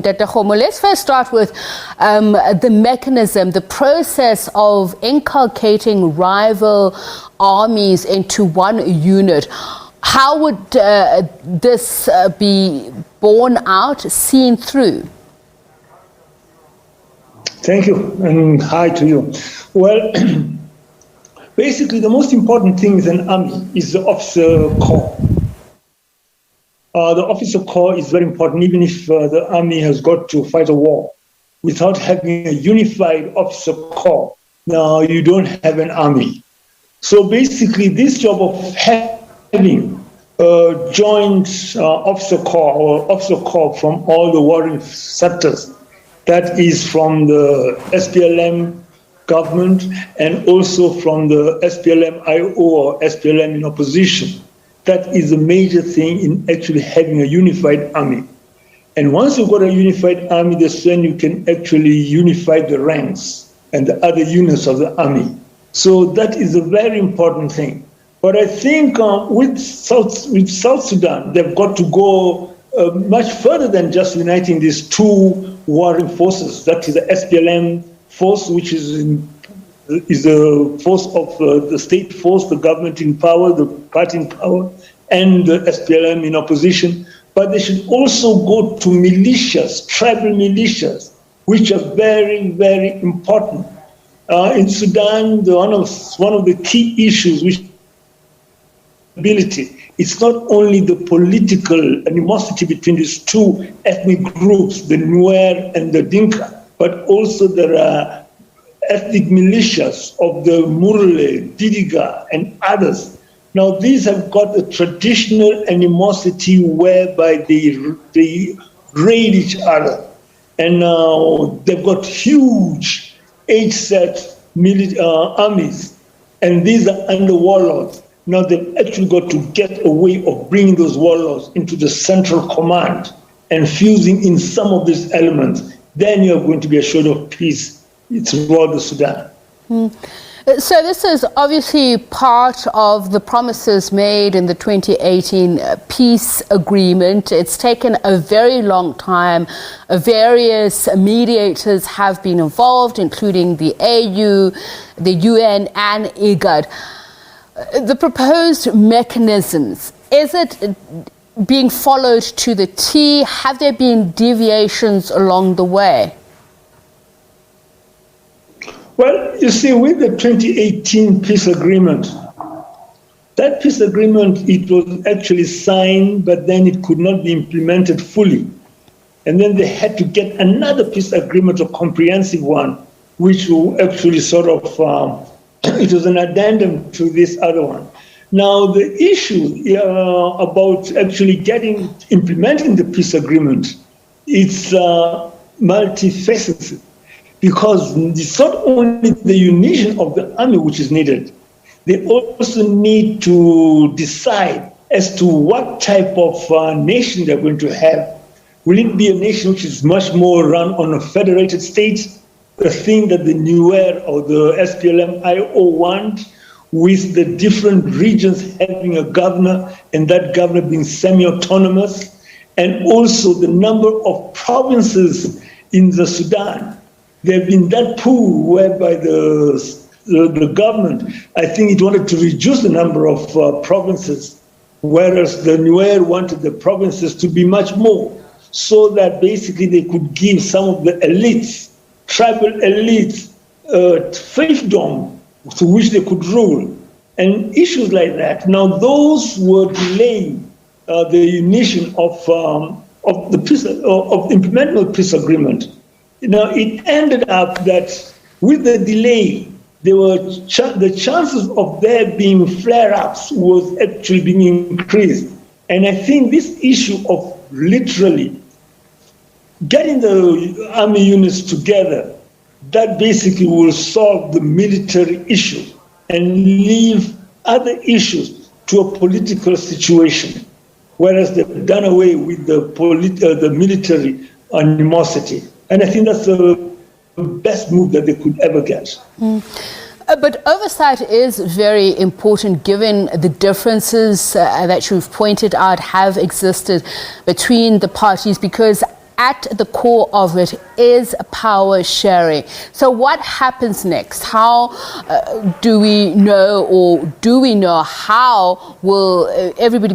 Ntatekgomo. Let's first start with the mechanism, the process of inculcating rival armies into one unit. How would this be borne out, seen through? Thank you, and hi to you. Well, basically, the most important thing in an army is the officer corps. The officer corps is very important, even if the army has got to fight a war. Without having a unified officer corps, now you don't have an army. So basically, this job of having a joint officer corps or officer corps from all the warring sectors, that is from the SPLM government and also from the SPLM-IO or SPLM in opposition. That is a major thing in actually having a unified army. And once you've got a unified army, that's when you can actually unify the ranks and the other units of the army. So that is a very important thing. But I think with South Sudan, they've got to go much further than just uniting these two warring forces. That is the SPLM force, which is the force of the state force, the government in power, the party in power, and the SPLM in opposition. But they should also go to militias, tribal militias, which are very, very important. In Sudan, one of the key issues, which it's not only the political animosity between these two ethnic groups, the Nuer and the Dinka, but also there are ethnic militias of the Murle, Didiga, and others. Now, these have got a traditional animosity whereby they raid each other. And now they've got huge age-set armies, and these are under warlords. Now they've actually got to get a way of bringing those warlords into the central command and fusing in some of these elements. Then you're going to be assured of peace throughout the Sudan. So this is obviously part of the promises made in the 2018 peace agreement. It's taken a very long time. Various mediators have been involved, including the AU, the UN, and IGAD. The proposed mechanisms, is it being followed to the T? Have there been deviations along the way? Well, you see, with the 2018 peace agreement, that peace agreement, it was actually signed, but then it could not be implemented fully. And then they had to get another peace agreement, a comprehensive one, which will actually sort of, it was an addendum to this other one. Now, the issue about actually implementing the peace agreement, it's multifaceted. Because it's not only the unison of the army which is needed, they also need to decide as to what type of nation they're going to have. Will it be a nation which is much more run on a federated state, the thing that the Nuer or the SPLM-IO want, with the different regions having a governor and that governor being semi-autonomous, and also the number of provinces in the Sudan. There have been that pool whereby the government, I think it wanted to reduce the number of provinces, whereas the Nuer wanted the provinces to be much more, so that basically they could give some of the elites, tribal elites, fiefdom to which they could rule, and issues like that. Now, those were delaying the unison of the peace, of implementing the peace agreement. Now, it ended up that with the delay, the chances of there being flare-ups was actually being increased. And I think this issue of literally getting the army units together, that basically will solve the military issue and leave other issues to a political situation, whereas they've done away with the military animosity. And I think that's the best move that they could ever get. But oversight is very important given the differences that you've pointed out have existed between the parties, because at the core of it is power sharing. So what happens next? How do we know, or do we know how will everybody be